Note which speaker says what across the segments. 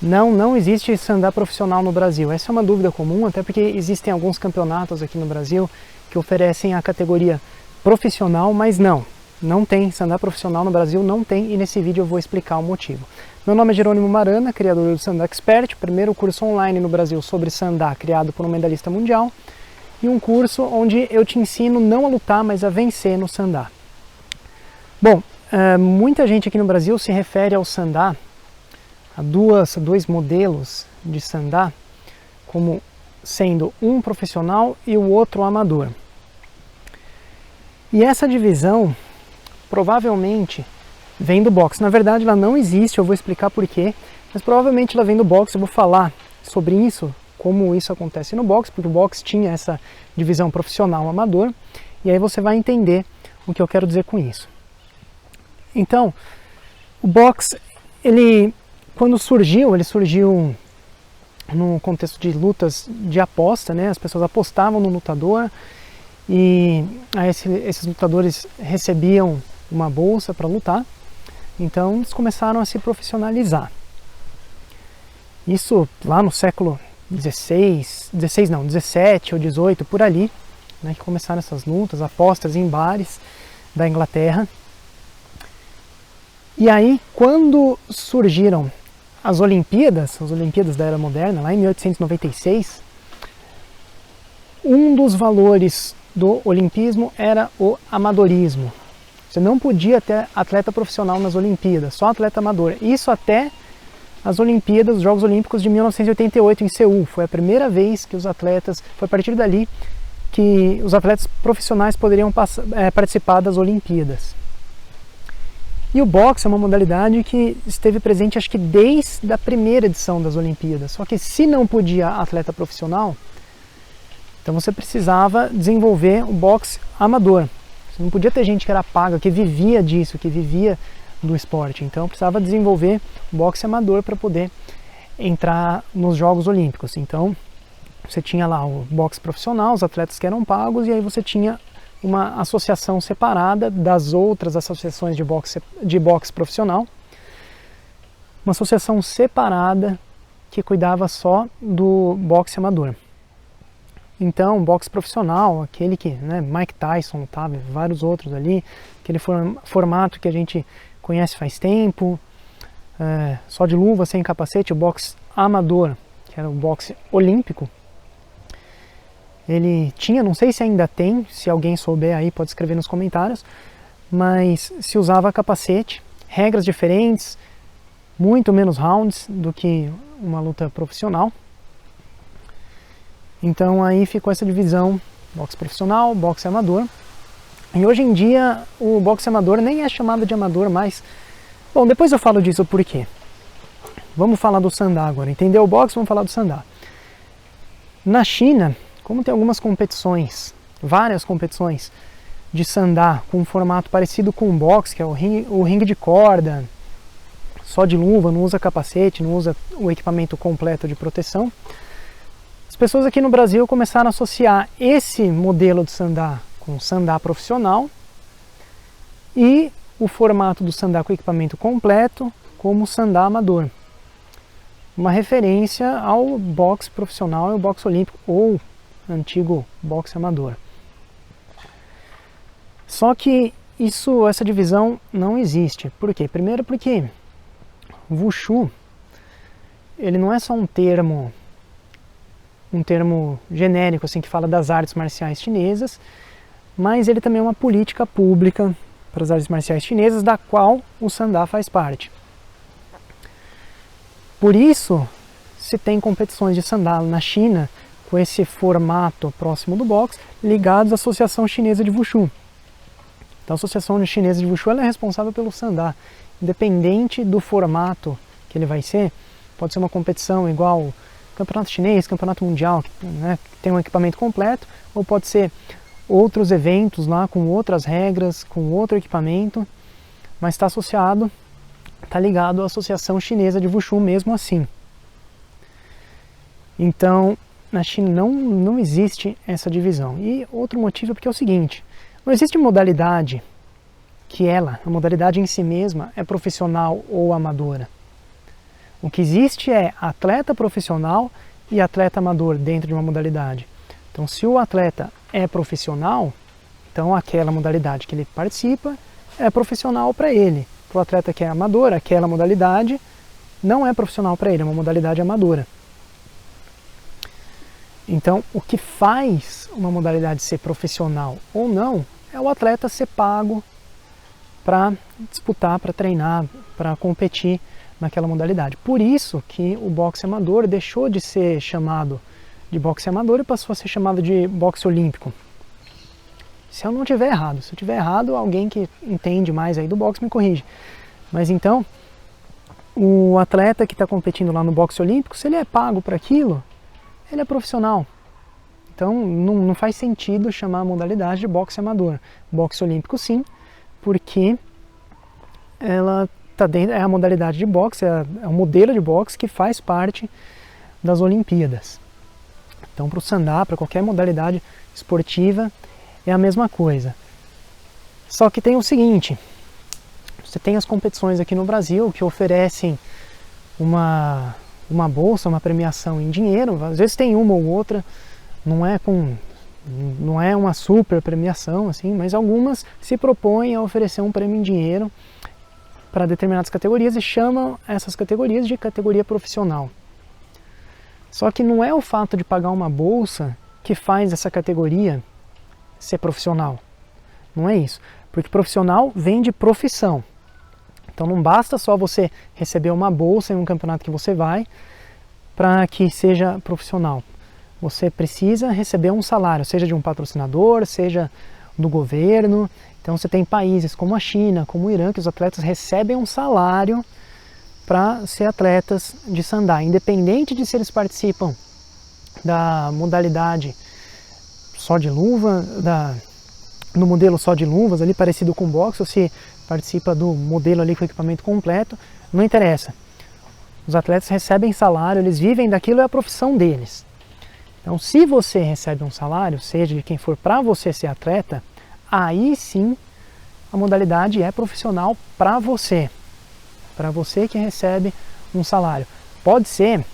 Speaker 1: Não existe sandá profissional no Brasil. Essa é uma dúvida comum, até porque existem alguns campeonatos aqui no Brasil que oferecem a categoria profissional, mas não tem sandá profissional no Brasil, não tem, e nesse vídeo eu vou explicar o motivo. Meu nome é Jerônimo Marana, criador do Sandá Expert, primeiro curso online no Brasil sobre sandá, criado por um medalhista mundial, e um curso onde eu te ensino não a lutar, mas a vencer no sandá. Bom, muita gente aqui no Brasil se refere ao sandá, a dois modelos de sandá, como sendo um profissional e o outro amador. E essa divisão provavelmente vem do boxe. Na verdade ela não existe, eu vou explicar por quê, mas provavelmente ela vem do boxe. Eu vou falar sobre isso, como isso acontece no boxe, porque o boxe tinha essa divisão profissional-amador, e aí você vai entender o que eu quero dizer com isso. Então, o boxe, quando surgiu, ele surgiu no contexto de lutas de aposta, né? As pessoas apostavam no lutador e aí esses lutadores recebiam uma bolsa para lutar, então eles começaram a se profissionalizar. Isso lá no século XVII ou XVIII, por ali, né, que começaram essas lutas, apostas em bares da Inglaterra. E aí, quando surgiram as Olimpíadas da Era Moderna, lá em 1896, um dos valores do olimpismo era o amadorismo. Você não podia ter atleta profissional nas Olimpíadas, só atleta amador. Isso até as Olimpíadas, os Jogos Olímpicos de 1988 em Seul. Foi a primeira vez que os atletas, foi a partir dali que os atletas profissionais poderiam participar das Olimpíadas. E o boxe é uma modalidade que esteve presente, acho que desde a primeira edição das Olimpíadas. Só que se não podia atleta profissional, então você precisava desenvolver o boxe amador. Você não podia ter gente que era paga, que vivia disso, que vivia do esporte. Então precisava desenvolver o boxe amador para poder entrar nos Jogos Olímpicos. Então você tinha lá o boxe profissional, os atletas que eram pagos, e aí você tinha uma associação separada das outras associações de boxe profissional, uma associação separada que cuidava só do boxe amador. Então, boxe profissional, aquele que, né, Mike Tyson, tá, vários outros ali, aquele formato que a gente conhece faz tempo, só de luva, sem capacete, o boxe amador, que era o boxe olímpico. Ele tinha, não sei se ainda tem, se alguém souber aí pode escrever nos comentários, mas se usava capacete, regras diferentes, muito menos rounds do que uma luta profissional. Então aí ficou essa divisão, boxe profissional, boxe amador. E hoje em dia o boxe amador nem é chamado de amador mais. Bom, depois eu falo disso por quê. Vamos falar do sandá agora. Entendeu o boxe? Vamos falar do sandá. Na China, como tem algumas competições, várias competições de sandá com um formato parecido com o boxe, que é o ringue de corda, só de luva, não usa capacete, não usa o equipamento completo de proteção, as pessoas aqui no Brasil começaram a associar esse modelo de sandá com o sandá profissional e o formato do sandá com equipamento completo como sandá amador. Uma referência ao boxe profissional e ao boxe olímpico, ou antigo boxe amador. Só que essa divisão não existe. Por quê? Primeiro porque o Wushu, ele não é só um termo genérico assim que fala das artes marciais chinesas, mas ele também é uma política pública para as artes marciais chinesas, da qual o sandá faz parte. Por isso se tem competições de sandá na China com esse formato próximo do boxe, ligados à Associação Chinesa de Wushu. Então a Associação Chinesa de Wushu ela é responsável pelo sandá, independente do formato que ele vai ser. Pode ser uma competição igual campeonato chinês, campeonato mundial, né, que tem um equipamento completo, ou pode ser outros eventos lá com outras regras, com outro equipamento, mas está associado, está ligado à Associação Chinesa de Wushu mesmo assim. Então na China não existe essa divisão. E outro motivo é porque é o seguinte: não existe modalidade que a modalidade em si mesma é profissional ou amadora. O que existe é atleta profissional e atleta amador dentro de uma modalidade. Então, se o atleta é profissional, então aquela modalidade que ele participa é profissional para ele. Para o atleta que é amador, aquela modalidade não é profissional para ele, é uma modalidade amadora. Então, o que faz uma modalidade ser profissional ou não é o atleta ser pago para disputar, para treinar, para competir naquela modalidade. Por isso que o boxe amador deixou de ser chamado de boxe amador e passou a ser chamado de boxe olímpico. Se eu não estiver errado, se eu estiver errado, alguém que entende mais aí do boxe me corrige. Mas então, o atleta que está competindo lá no boxe olímpico, se ele é pago para aquilo, ele é profissional. Então não faz sentido chamar a modalidade de boxe amador. Boxe olímpico sim, porque ela tá dentro, é a modalidade de boxe, é o modelo de boxe que faz parte das Olimpíadas. Então para o sandá, para qualquer modalidade esportiva, é a mesma coisa. Só que tem o seguinte, você tem as competições aqui no Brasil que oferecem uma bolsa, uma premiação em dinheiro, às vezes tem uma ou outra, não é uma super premiação, assim, mas algumas se propõem a oferecer um prêmio em dinheiro para determinadas categorias e chamam essas categorias de categoria profissional. Só que não é o fato de pagar uma bolsa que faz essa categoria ser profissional. Não é isso. Porque profissional vem de profissão. Então não basta só você receber uma bolsa em um campeonato que você vai para que seja profissional. Você precisa receber um salário, seja de um patrocinador, seja do governo. Então você tem países como a China, como o Irã, que os atletas recebem um salário para ser atletas de sandá, independente de se eles participam da modalidade só de luva, no modelo só de luvas, ali parecido com boxe, ou se participa do modelo ali com equipamento completo, não interessa. Os atletas recebem salário, eles vivem daquilo, é a profissão deles. Então, se você recebe um salário, seja de quem for, para você ser atleta, aí sim a modalidade é profissional para você que recebe um salário. Pode ser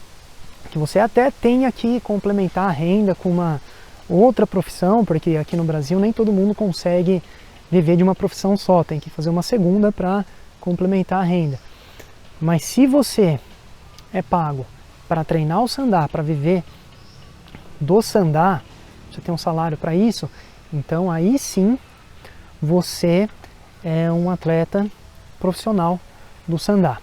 Speaker 1: que você até tenha que complementar a renda com uma outra profissão, porque aqui no Brasil nem todo mundo consegue viver de uma profissão só, tem que fazer uma segunda para complementar a renda. Mas se você é pago para treinar o sandá, para viver do sandá, você tem um salário para isso, então aí sim você é um atleta profissional do sandá.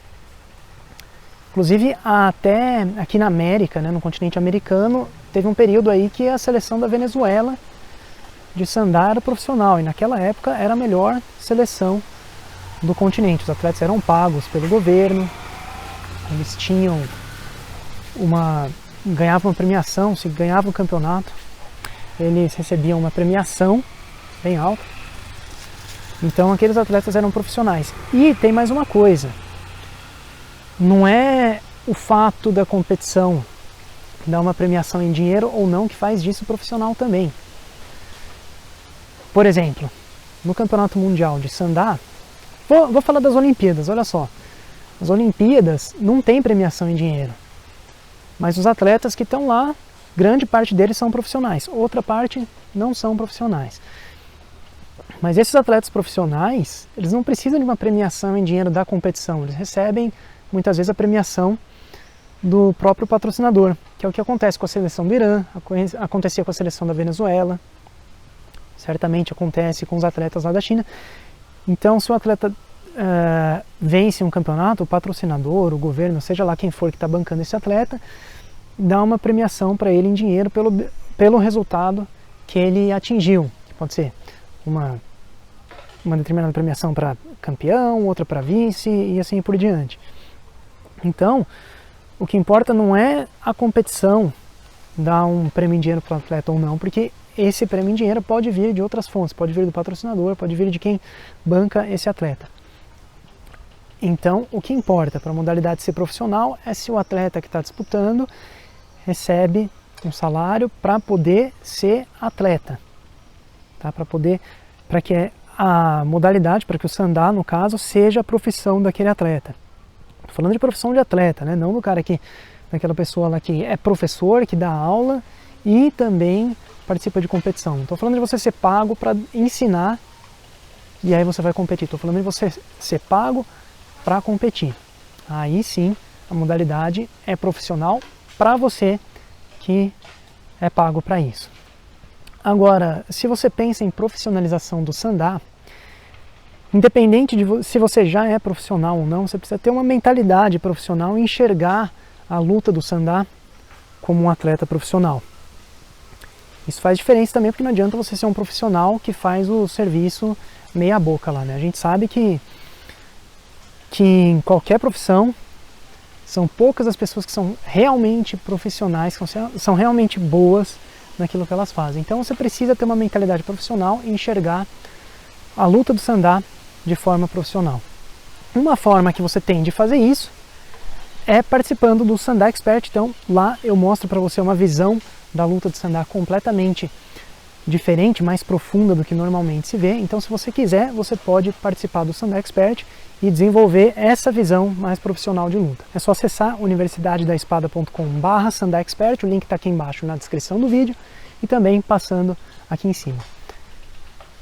Speaker 1: Inclusive até aqui na América, né, no continente americano, teve um período aí que a seleção da Venezuela de sandá era profissional, e naquela época era a melhor seleção do continente. Os atletas eram pagos pelo governo, eles tinham ganhavam uma premiação, se ganhavam o campeonato, eles recebiam uma premiação bem alta. Então aqueles atletas eram profissionais. E tem mais uma coisa, não é o fato da competição dar uma premiação em dinheiro ou não que faz disso profissional também. Por exemplo, no Campeonato Mundial de Sandá, vou falar das Olimpíadas, olha só. As Olimpíadas não tem premiação em dinheiro, mas os atletas que estão lá, grande parte deles são profissionais, outra parte não são profissionais. Mas esses atletas profissionais, eles não precisam de uma premiação em dinheiro da competição, eles recebem muitas vezes a premiação do próprio patrocinador, que é o que acontece com a seleção do Irã, acontecia com a seleção da Venezuela, certamente acontece com os atletas lá da China. Então, se o atleta vence um campeonato, o patrocinador, o governo, seja lá quem for que está bancando esse atleta, dá uma premiação para ele em dinheiro pelo resultado que ele atingiu. Pode ser uma determinada premiação para campeão, outra para vice e assim por diante. Então, o que importa não é a competição dar um prêmio em dinheiro para o atleta ou não, porque esse prêmio em dinheiro pode vir de outras fontes, pode vir do patrocinador, pode vir de quem banca esse atleta. Então, o que importa para a modalidade ser profissional é se o atleta que está disputando recebe um salário para poder ser atleta, tá? Para que a modalidade, para que o sandá, no caso, seja a profissão daquele atleta. Tô falando de profissão de atleta, né? Não do cara que, daquela pessoa lá que é professor, que dá aula e também participa de competição. Estou falando de você ser pago para ensinar e aí você vai competir. Estou falando de você ser pago para competir. Aí sim, a modalidade é profissional para você que é pago para isso. Agora, se você pensa em profissionalização do sandá, independente de se você já é profissional ou não, você precisa ter uma mentalidade profissional e enxergar a luta do sandá como um atleta profissional. Isso faz diferença também, porque não adianta você ser um profissional que faz o serviço meia boca lá, né? A gente sabe que em qualquer profissão são poucas as pessoas que são realmente profissionais, que são realmente boas naquilo que elas fazem. Então você precisa ter uma mentalidade profissional e enxergar a luta do sandá de forma profissional. Uma forma que você tem de fazer isso é participando do Sandá Expert. Então lá eu mostro para você uma visão da luta do sandá completamente diferente, mais profunda do que normalmente se vê. Então se você quiser, você pode participar do Sandá Expert e desenvolver essa visão mais profissional de luta. É só acessar universidadedaespada.com/Sandá Expert, o link está aqui embaixo na descrição do vídeo e também passando aqui em cima.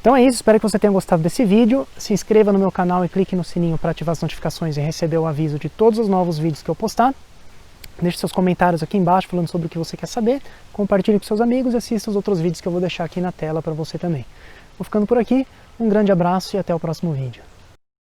Speaker 1: Então é isso, espero que você tenha gostado desse vídeo. Se inscreva no meu canal e clique no sininho para ativar as notificações e receber o aviso de todos os novos vídeos que eu postar. Deixe seus comentários aqui embaixo falando sobre o que você quer saber. Compartilhe com seus amigos e assista os outros vídeos que eu vou deixar aqui na tela para você também. Vou ficando por aqui, um grande abraço e até o próximo vídeo.